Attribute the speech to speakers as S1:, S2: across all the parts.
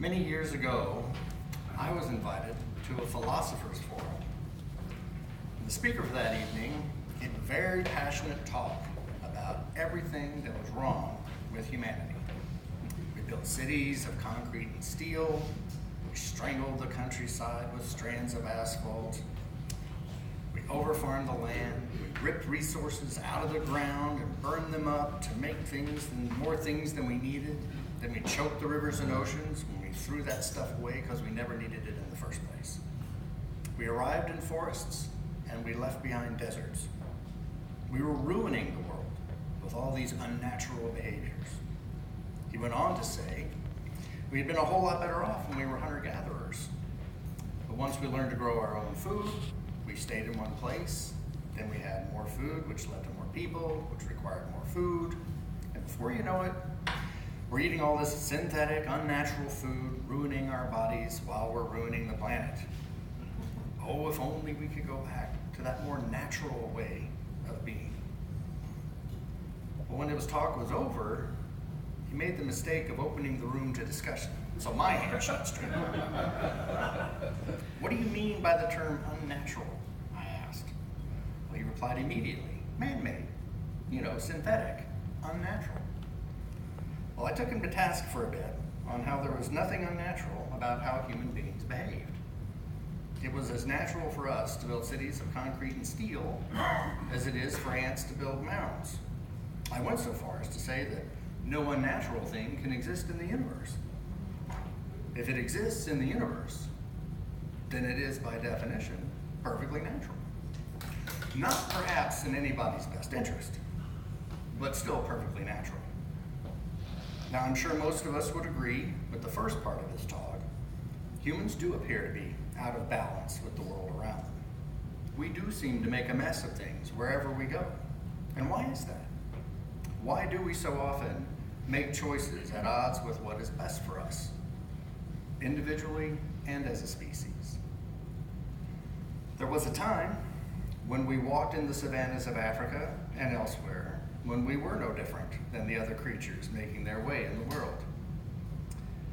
S1: Many years ago, I was invited to a philosopher's forum. The speaker for that evening gave a very passionate talk about everything that was wrong with humanity. We built cities of concrete and steel. We strangled the countryside with strands of asphalt. We overfarmed the land. We ripped resources out of the ground and burned them up to make things and more things than we needed. Then we choked the rivers and oceans when we threw that stuff away because we never needed it in the first place. We arrived in forests and we left behind deserts. We were ruining the world with all these unnatural behaviors. He went on to say, we had been a whole lot better off when we were hunter-gatherers. But once we learned to grow our own food, we stayed in one place. Then we had more food, which led to more people, which required more food. And before you know it, we're eating all this synthetic, unnatural food, ruining our bodies while we're ruining the planet. Oh, if only we could go back to that more natural way of being. But when his talk was over, he made the mistake of opening the room to discussion. So my hand shut straight up. What do you mean by the term unnatural? I asked. Well, he replied immediately, man-made, synthetic, unnatural. Well, I took him to task for a bit on how there was nothing unnatural about how human beings behaved. It was as natural for us to build cities of concrete and steel as it is for ants to build mounds. I went so far as to say that no unnatural thing can exist in the universe. If it exists in the universe, then it is, by definition, perfectly natural. Not perhaps in anybody's best interest, but still perfectly natural. Now, I'm sure most of us would agree with the first part of his talk. Humans do appear to be out of balance with the world around them. We do seem to make a mess of things wherever we go. And why is that? Why do we so often make choices at odds with what is best for us, individually and as a species? There was a time when we walked in the savannas of Africa and elsewhere when we were no different than the other creatures making their way in the world.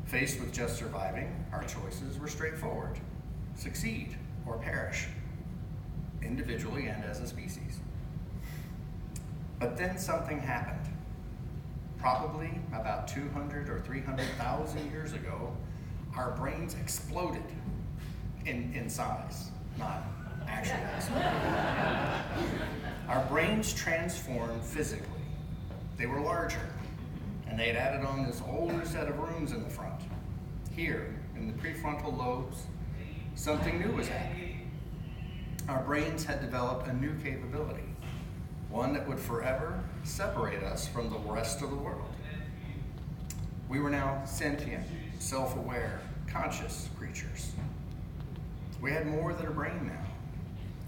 S1: Faced with just surviving, our choices were straightforward: succeed or perish, individually and as a species. But then something happened. Probably about 200 or 300,000 years ago, our brains exploded in size, not actually exploded. Our brains transformed physically. They were larger, and they had added on this whole new set of rooms in the front. Here, in the prefrontal lobes, something new was happening. Our brains had developed a new capability, one that would forever separate us from the rest of the world. We were now sentient, self-aware, conscious creatures. We had more than a brain now.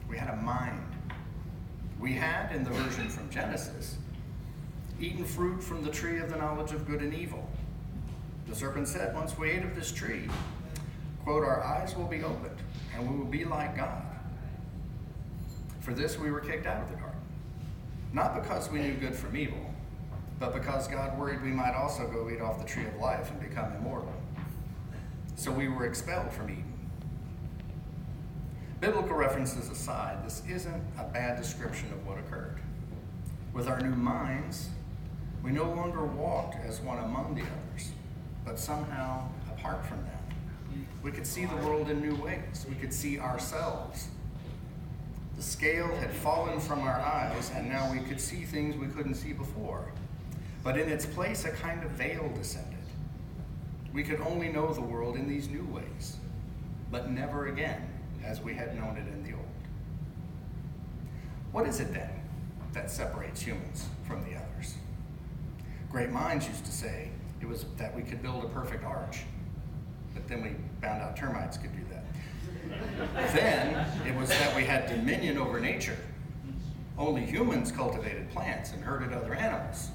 S1: We had a mind. We had, in the version from Genesis, eaten fruit from the tree of the knowledge of good and evil. The serpent said, once we ate of this tree, quote, our eyes will be opened, and we will be like God. For this we were kicked out of the garden. Not because we knew good from evil, but because God worried we might also go eat off the tree of life and become immortal. So we were expelled from Eden. Biblical references aside, this isn't a bad description of what occurred. With our new minds, we no longer walked as one among the others, but somehow apart from them. We could see the world in new ways. We could see ourselves. The scale had fallen from our eyes, and now we could see things we couldn't see before. But in its place, a kind of veil descended. We could only know the world in these new ways, but never again as we had known it in the old. What is it then that separates humans from the others? Great minds used to say it was that we could build a perfect arch, but then we found out termites could do that. Then it was that we had dominion over nature. Only humans cultivated plants and herded other animals.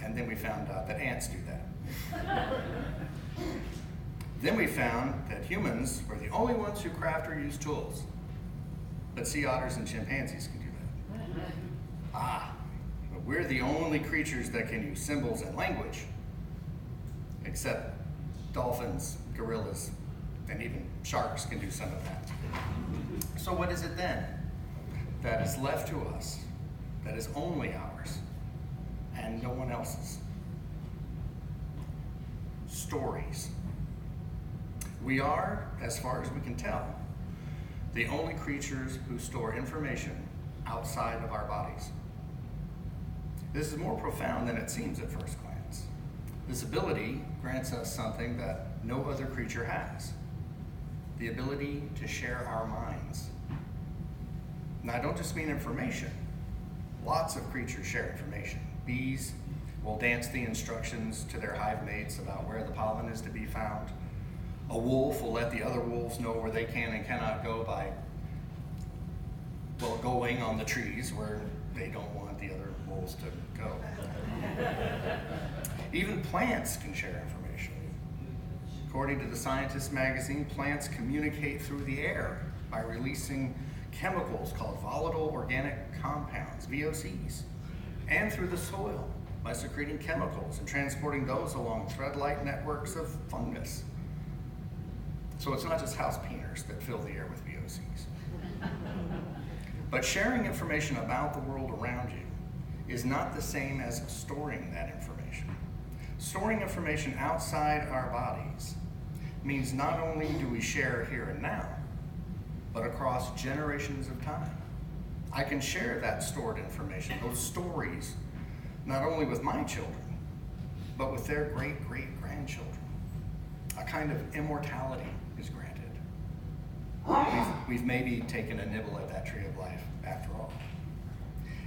S1: And then we found out that ants do that. Then we found that humans were the only ones who craft or use tools. But sea otters and chimpanzees can do that. But we're the only creatures that can use symbols and language. Except Dolphins, gorillas, and even sharks can do some of that. So what is it then that is left to us, that is only ours, and no one else's? Stories. We are, as far as we can tell, the only creatures who store information outside of our bodies. This is more profound than it seems at first glance. This ability grants us something that no other creature has: the ability to share our minds. Now, I don't just mean information. Lots of creatures share information. Bees will dance the instructions to their hive mates about where the pollen is to be found. A wolf will let the other wolves know where they can and cannot go by, well, going on the trees where they don't want the other wolves to go. Even plants can share information. According to the Scientist magazine, plants communicate through the air by releasing chemicals called volatile organic compounds, VOCs, and through the soil by secreting chemicals and transporting those along thread-like networks of fungus. So it's not just house painters that fill the air with VOCs. But sharing information about the world around you is not the same as storing that information. Storing information outside our bodies means not only do we share here and now, but across generations of time. I can share that stored information, those stories, not only with my children, but with their great-great-grandchildren. A kind of immortality is granted. We've maybe taken a nibble at that tree of life after all.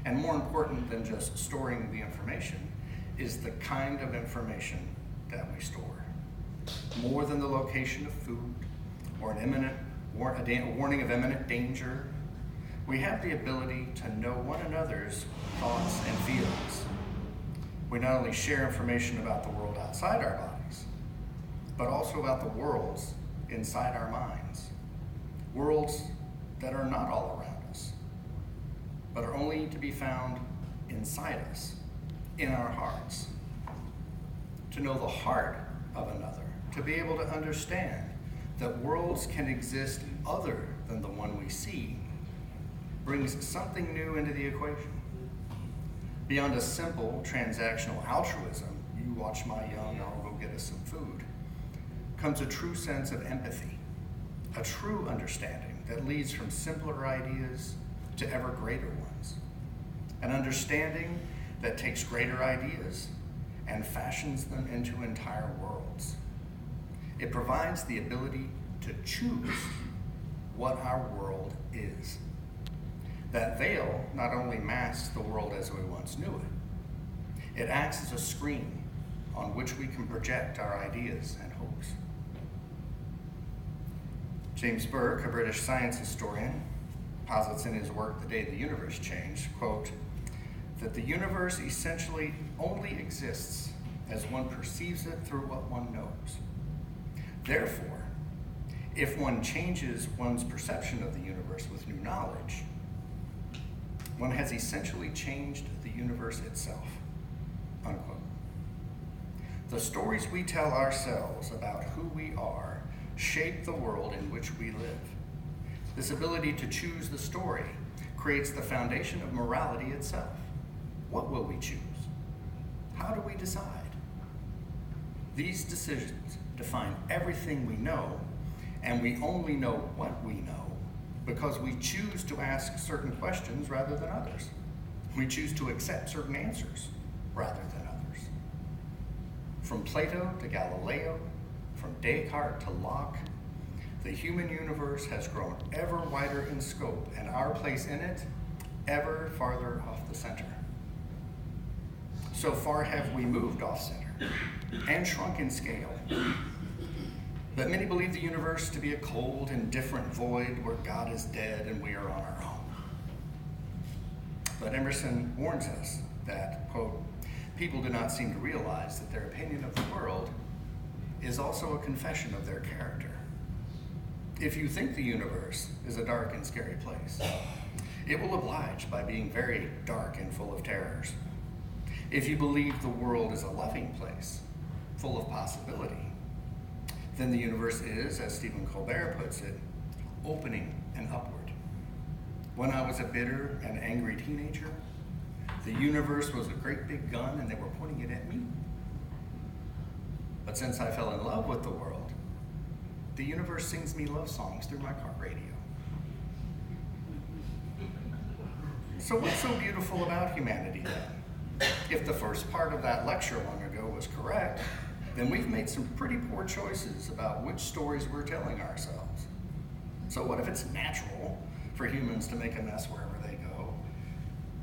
S1: And more important than just storing the information is the kind of information that we store. More than the location of food or a warning of imminent danger, we have the ability to know one another's thoughts and feelings. We not only share information about the world outside our bodies, but also about the worlds inside our minds. Worlds that are not all around us, but are only to be found inside us, in our hearts. To know the heart of another, to be able to understand that worlds can exist other than the one we see, brings something new into the equation. Beyond a simple transactional altruism, you watch my young, I'll go get us some food, comes a true sense of empathy, a true understanding that leads from simpler ideas to ever greater ones. An understanding that takes greater ideas and fashions them into entire worlds. It provides the ability to choose what our world is. That veil not only masks the world as we once knew it, it acts as a screen on which we can project our ideas and hopes. James Burke, a British science historian, posits in his work, The Day the Universe Changed, quote, that the universe essentially only exists as one perceives it through what one knows. Therefore, if one changes one's perception of the universe with new knowledge, one has essentially changed the universe itself, unquote. The stories we tell ourselves about who we are shape the world in which we live. This ability to choose the story creates the foundation of morality itself. What will we choose? How do we decide? These decisions define everything we know, and we only know what we know because we choose to ask certain questions rather than others. We choose to accept certain answers rather than others. From Plato to Galileo, from Descartes to Locke, the human universe has grown ever wider in scope, and our place in it ever farther off the center. So far have we moved off center and shrunk in scale that many believe the universe to be a cold, indifferent void where God is dead and we are on our own. But Emerson warns us that, quote, people do not seem to realize that their opinion of the world is also a confession of their character. If you think the universe is a dark and scary place, it will oblige by being very dark and full of terrors. If you believe the world is a loving place, full of possibility, then the universe is, as Stephen Colbert puts it, opening and upward. When I was a bitter and angry teenager, the universe was a great big gun and they were pointing it at me. But since I fell in love with the world, the universe sings me love songs through my car radio. So what's so beautiful about humanity then? If the first part of that lecture long ago was correct, then we've made some pretty poor choices about which stories we're telling ourselves. So what if it's natural for humans to make a mess wherever they go,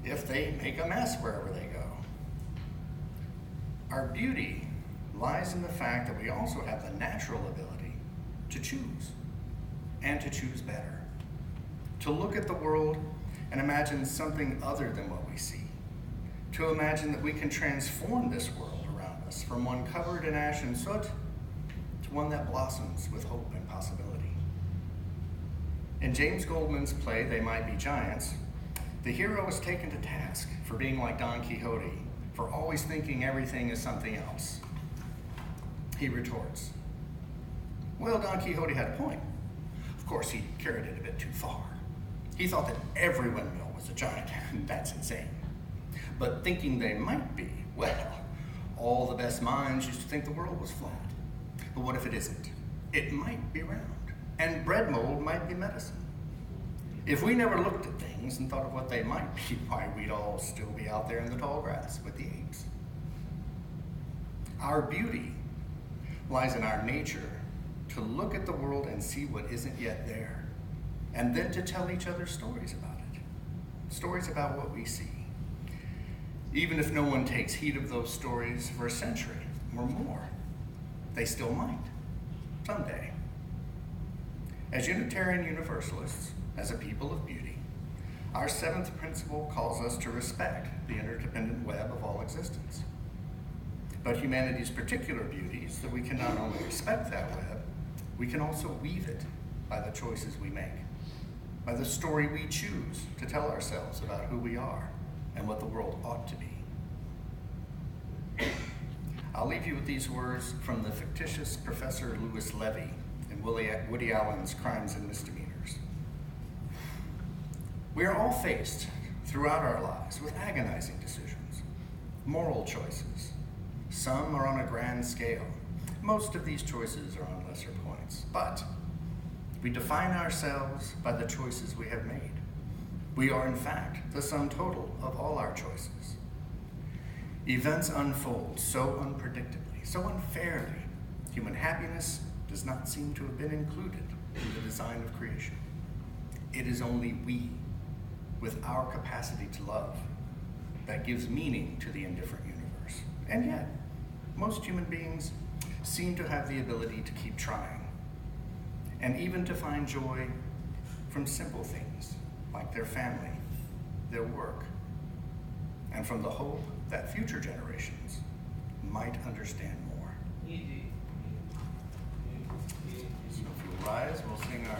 S1: if they make a mess wherever they go? Our beauty lies in the fact that we also have the natural ability to choose, and to choose better. To look at the world and imagine something other than what we see. To imagine that we can transform this world around us from one covered in ash and soot to one that blossoms with hope and possibility. In James Goldman's play, They Might Be Giants, the hero is taken to task for being like Don Quixote, for always thinking everything is something else. He retorts, well, Don Quixote had a point. Of course, he carried it a bit too far. He thought that every windmill was a giant, and that's insane. But thinking they might be, well, all the best minds used to think the world was flat. But what if it isn't? It might be round, and bread mold might be medicine. If we never looked at things and thought of what they might be, why, we'd all still be out there in the tall grass with the apes. Our beauty lies in our nature to look at the world and see what isn't yet there, and then to tell each other stories about it, stories about what we see. Even if no one takes heed of those stories for a century or more, they still might, someday. As Unitarian Universalists, as a people of beauty, our seventh principle calls us to respect the interdependent web of all existence. But humanity's particular beauty is that we can not only respect that web, we can also weave it by the choices we make, by the story we choose to tell ourselves about who we are and what the world ought to be. I'll leave you with these words from the fictitious Professor Louis Levy in Woody Allen's Crimes and Misdemeanors. We are all faced throughout our lives with agonizing decisions, moral choices. Some are on a grand scale. Most of these choices are on lesser points, but we define ourselves by the choices we have made. We are, in fact, the sum total of all our choices. Events unfold so unpredictably, so unfairly. Human happiness does not seem to have been included in the design of creation. It is only we, with our capacity to love, that gives meaning to the indifferent universe. And yet, most human beings seem to have the ability to keep trying, and even to find joy from simple things like their family, their work, and from the hope that future generations might understand more. So if you'll rise, we'll sing our